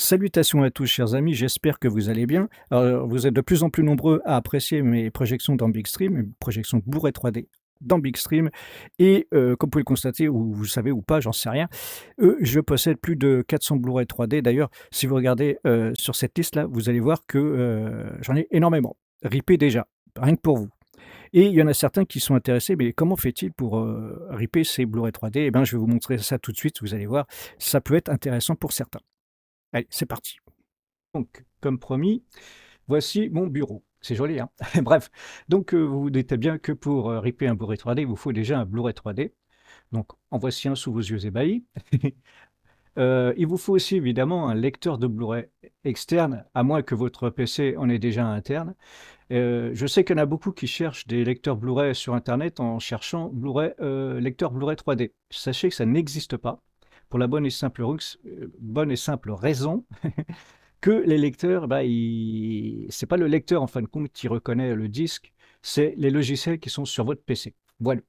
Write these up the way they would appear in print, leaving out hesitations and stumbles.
Salutations à tous, chers amis, j'espère que vous allez bien. Alors, vous êtes de plus en plus nombreux à apprécier mes projections dans Bigstream, mes projections Blu-ray 3D dans Bigstream. Et comme vous pouvez le constater, ou vous le savez ou pas, j'en sais rien, je possède plus de 400 Blu-ray 3D. D'ailleurs, si vous regardez sur cette liste-là, vous allez voir que j'en ai énormément, ripés déjà, rien que pour vous. Et il y en a certains qui sont intéressés, mais comment fait-il pour ripper ces Blu-ray 3D? Eh bien, je vais vous montrer ça tout de suite, vous allez voir, ça peut être intéressant pour certains. Allez, c'est parti. Donc, comme promis, voici mon bureau. C'est joli, hein? Bref, donc vous vous doutez bien que pour, ripper un Blu-ray 3D, il vous faut déjà un Blu-ray 3D. Donc en voici un sous vos yeux ébahis. Il vous faut aussi évidemment un lecteur de Blu-ray externe, à moins que votre PC en ait déjà un interne. Je sais qu'il y en a beaucoup qui cherchent des lecteurs Blu-ray sur internet en cherchant Blu-ray, lecteur Blu-ray 3D. Sachez que ça n'existe pas, pour la bonne et simple raison que les lecteurs, bah, c'est pas le lecteur en fin de compte qui reconnaît le disque, c'est les logiciels qui sont sur votre PC. Voilà.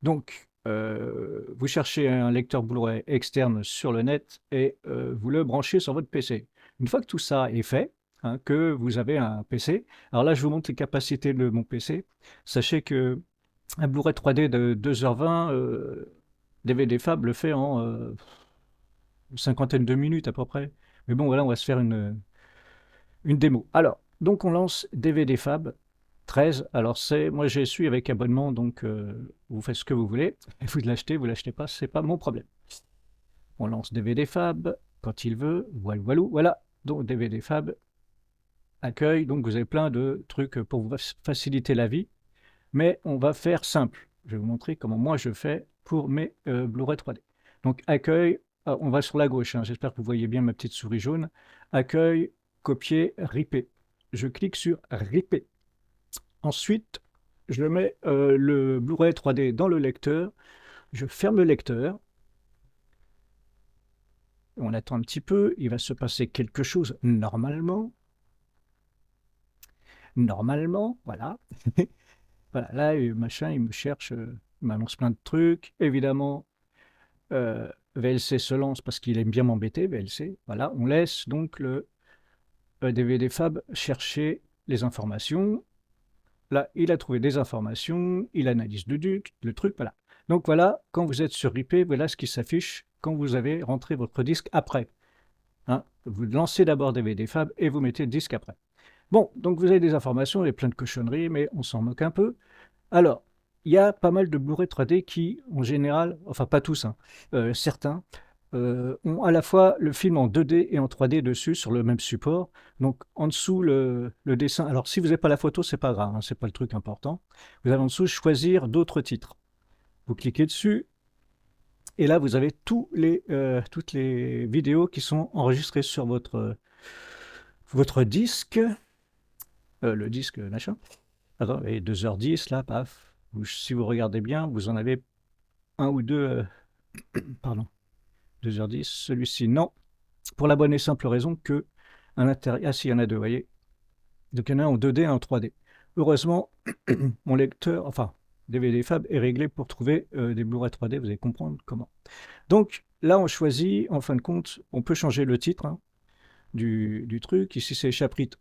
Donc, vous cherchez un lecteur Blu-ray externe sur le net et vous le branchez sur votre PC. Une fois que tout ça est fait, hein, que vous avez un PC, alors là, je vous montre les capacités de mon PC. Sachez que un Blu-ray 3D de 2h20, DVD Fab le fait en une cinquantaine de minutes à peu près. Mais bon, voilà, on va se faire une démo. Alors, donc on lance DVD Fab 13. Alors moi j'ai su avec abonnement, donc vous faites ce que vous voulez. Vous l'achetez pas, c'est pas mon problème. On lance DVD Fab quand il veut. Voilà, voilà, voilà. Donc DVD Fab accueille. Donc vous avez plein de trucs pour vous faciliter la vie, mais on va faire simple. Je vais vous montrer comment moi je fais pour mes Blu-ray 3D. Donc accueil, on va sur la gauche, hein. J'espère que vous voyez bien ma petite souris jaune. Accueil, copier, ripper. Je clique sur ripper. Ensuite, je mets le Blu-ray 3D dans le lecteur. Je ferme le lecteur. On attend un petit peu. Il va se passer quelque chose normalement. Normalement, voilà. Voilà, là, machin, il me cherche, il m'annonce plein de trucs. Évidemment, VLC se lance parce qu'il aime bien m'embêter, VLC. Voilà, on laisse donc le DVD Fab chercher les informations. Là, il a trouvé des informations, il analyse le truc, voilà. Donc voilà, quand vous êtes sur IP, voilà ce qui s'affiche quand vous avez rentré votre disque après. Hein, vous lancez d'abord DVD Fab et vous mettez le disque après. Bon, donc vous avez des informations et plein de cochonneries, mais on s'en moque un peu. Alors, il y a pas mal de Blu-ray 3D qui, en général, enfin pas tous, hein, certains, ont à la fois le film en 2D et en 3D dessus sur le même support. Donc en dessous le dessin. Alors si vous n'avez pas la photo, c'est pas grave, hein, c'est pas le truc important. Vous avez en dessous choisir d'autres titres. Vous cliquez dessus et là vous avez toutes les vidéos qui sont enregistrées sur votre disque, le disque machin. Attends, et 2h10 là, paf. Si vous regardez bien, vous en avez un ou deux, pardon, 2h10. Celui-ci, non. Pour la bonne et simple raison que à l'intérieur, ah si, il y en a deux, vous voyez. Donc il y en a un en 2D et un en 3D. Heureusement, mon lecteur, enfin, DVD Fab est réglé pour trouver des Blu-ray 3D, vous allez comprendre comment. Donc là, on choisit, en fin de compte, on peut changer le titre, hein, du truc. Ici, c'est chapitre,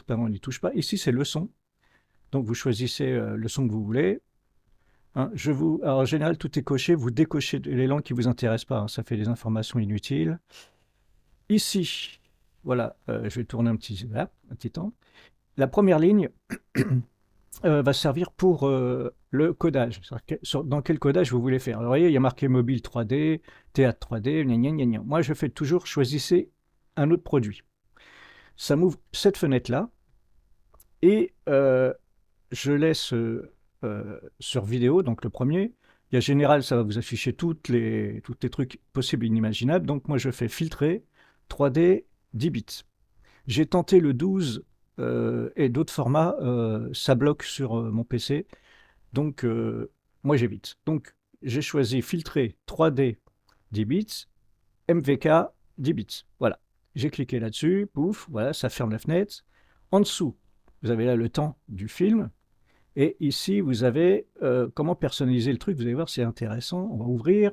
pardon, on n'y touche pas. Ici, c'est leçon. Donc vous choisissez le son que vous voulez. Hein. Alors, en général, tout est coché. Vous décochez les langues qui ne vous intéressent pas, hein. Ça fait des informations inutiles. Ici, voilà, je vais tourner voilà, un petit temps. La première ligne va servir pour le codage. Dans quel codage vous voulez faire. Alors, vous voyez, il y a marqué mobile 3D, théâtre 3D, gna gna gna gna. Moi, je fais toujours choisissez un autre produit. Ça m'ouvre cette fenêtre-là et je laisse sur vidéo, donc le premier. Il y a général, ça va vous afficher toutes les trucs possibles et inimaginables. Donc, moi, je fais filtrer 3D 10 bits. J'ai tenté le 12 et d'autres formats, ça bloque sur mon PC. Donc, moi, j'évite. Donc, j'ai choisi filtrer 3D 10 bits, MVK 10 bits. Voilà. J'ai cliqué là-dessus, pouf, voilà, ça ferme la fenêtre. En dessous, vous avez là le temps du film. Et ici, vous avez comment personnaliser le truc. Vous allez voir, c'est intéressant. On va ouvrir,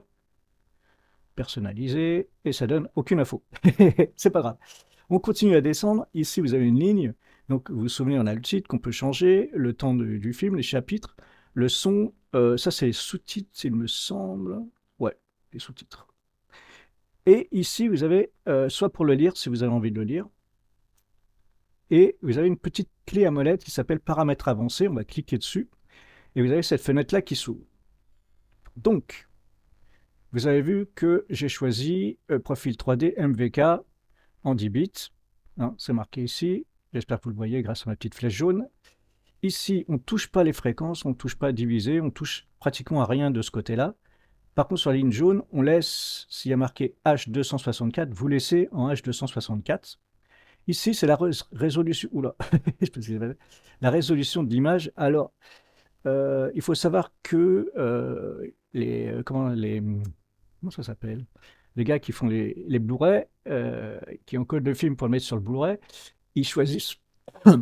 personnaliser, et ça donne aucune info. C'est pas grave. On continue à descendre. Ici, vous avez une ligne. Donc, vous vous souvenez, on a le titre qu'on peut changer, le temps du film, les chapitres, le son. Ça, c'est les sous-titres, il me semble. Ouais, les sous-titres. Et ici, vous avez soit pour le lire, si vous avez envie de le lire, et vous avez une petite clé à molette qui s'appelle paramètres avancés. On va cliquer dessus, et vous avez cette fenêtre-là qui s'ouvre. Donc, vous avez vu que j'ai choisi profil 3D MVK en 10 bits. Hein, c'est marqué ici. J'espère que vous le voyez grâce à ma petite flèche jaune. Ici, on ne touche pas les fréquences, on ne touche pas à diviser, on touche pratiquement à rien de ce côté-là. Par contre, sur la ligne jaune, on laisse, s'il y a marqué H264, vous laissez en H264. Ici, c'est la résolution. Oula, la résolution de l'image. Alors, il faut savoir que comment ça s'appelle? Les gars qui font les Blu-ray, qui encodent le film pour le mettre sur le Blu-ray, ils choisissent,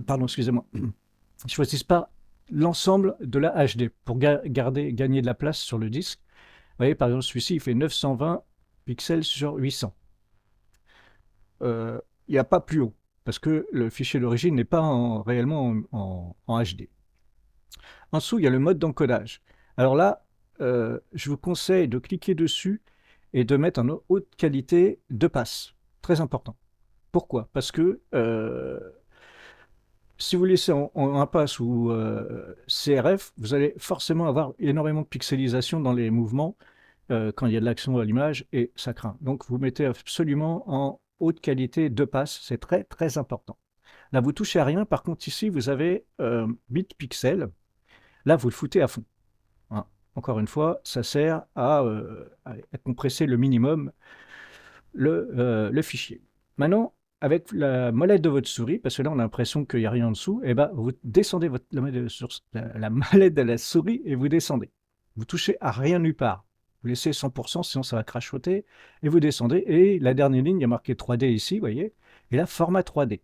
pardon, excusez-moi, ils choisissent pas l'ensemble de la HD pour gagner de la place sur le disque. Vous voyez, par exemple, celui-ci, il fait 920 pixels sur 800. Il n'y a pas plus haut, parce que le fichier d'origine n'est pas réellement en HD. En dessous, il y a le mode d'encodage. Alors là, je vous conseille de cliquer dessus et de mettre en haute qualité de passe. Très important. Pourquoi? Parce que si vous laissez en impasse ou CRF, vous allez forcément avoir énormément de pixelisation dans les mouvements quand il y a de l'action à l'image et ça craint. Donc vous mettez absolument en haute qualité de passe, c'est très très important. Là vous touchez à rien, par contre ici vous avez bit pixel, là vous le foutez à fond. Hein. Encore une fois, ça sert à compresser le minimum le fichier. Maintenant, avec la molette de votre souris, parce que là on a l'impression qu'il n'y a rien en dessous, et ben vous descendez la molette de la souris et vous descendez. Vous touchez à rien nulle part. Vous laissez 100%, sinon ça va crachoter, et vous descendez. Et la dernière ligne, il y a marqué 3D ici, vous voyez, et là, format 3D.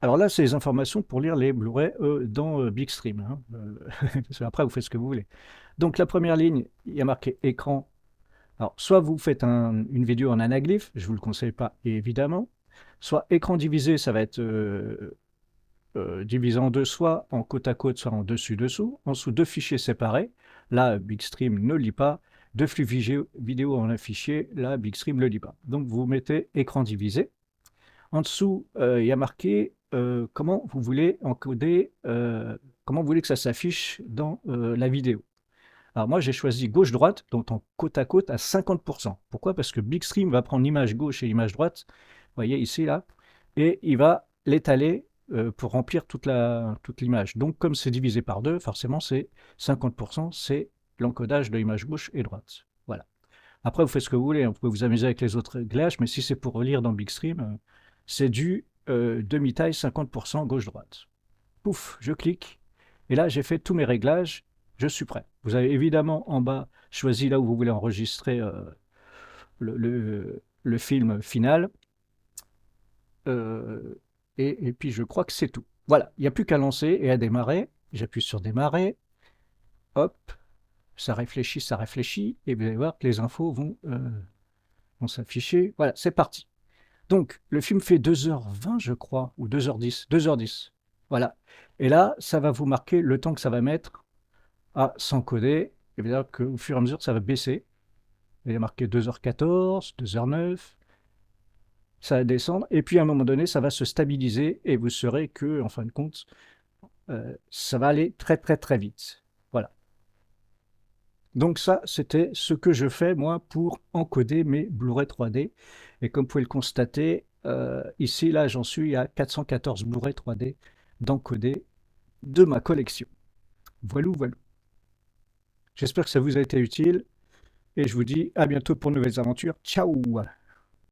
Alors là, c'est les informations pour lire les Blu-ray dans Bigstream. Hein. Parce qu'après, vous faites ce que vous voulez. Donc la première ligne, il y a marqué écran. Alors, soit vous faites une vidéo en anaglyphe, je ne vous le conseille pas, évidemment. Soit écran divisé, ça va être divisé en deux, soit en côte à côte, soit en dessus-dessous. En dessous, deux fichiers séparés. Là, Bigstream ne lit pas. Deux flux vidéo en un fichier. Là, Bigstream ne lit pas. Donc, vous mettez écran divisé. En dessous, il y a marqué comment vous voulez encoder, comment vous voulez que ça s'affiche dans la vidéo. Alors moi, j'ai choisi gauche-droite, donc en côte à côte à 50%. Pourquoi? Parce que Bigstream va prendre l'image gauche et l'image droite, vous voyez ici, là, et il va l'étaler pour remplir toute l'image. Donc comme c'est divisé par deux, forcément c'est 50%, c'est l'encodage de l'image gauche et droite. Voilà. Après, vous faites ce que vous voulez, hein. Vous pouvez vous amuser avec les autres réglages, mais si c'est pour relire dans Bigstream, c'est du demi-taille 50% gauche-droite. Pouf, je clique, et là j'ai fait tous mes réglages, je suis prêt. Vous avez évidemment en bas choisi là où vous voulez enregistrer le film final, et puis je crois que c'est tout. Voilà, il n'y a plus qu'à lancer et à démarrer. J'appuie sur démarrer, hop, ça réfléchit, et vous allez voir que les infos vont s'afficher. Voilà, c'est parti. Donc, le film fait 2h20, je crois, ou 2h10. 2h10. Voilà. Et là, ça va vous marquer le temps que ça va mettre à s'encoder. Et bien qu'au fur et à mesure, ça va baisser. Il y a marqué 2h14, 2h09. Ça va descendre. Et puis, à un moment donné, ça va se stabiliser. Et vous saurez que, en fin de compte, ça va aller très, très, très vite. Voilà. Donc ça, c'était ce que je fais, moi, pour encoder mes Blu-ray 3D. Et comme vous pouvez le constater, ici, là, j'en suis à 414 Blu-ray 3D d'encoder de ma collection. Voilà, voilà. J'espère que ça vous a été utile et je vous dis à bientôt pour de nouvelles aventures. Ciao!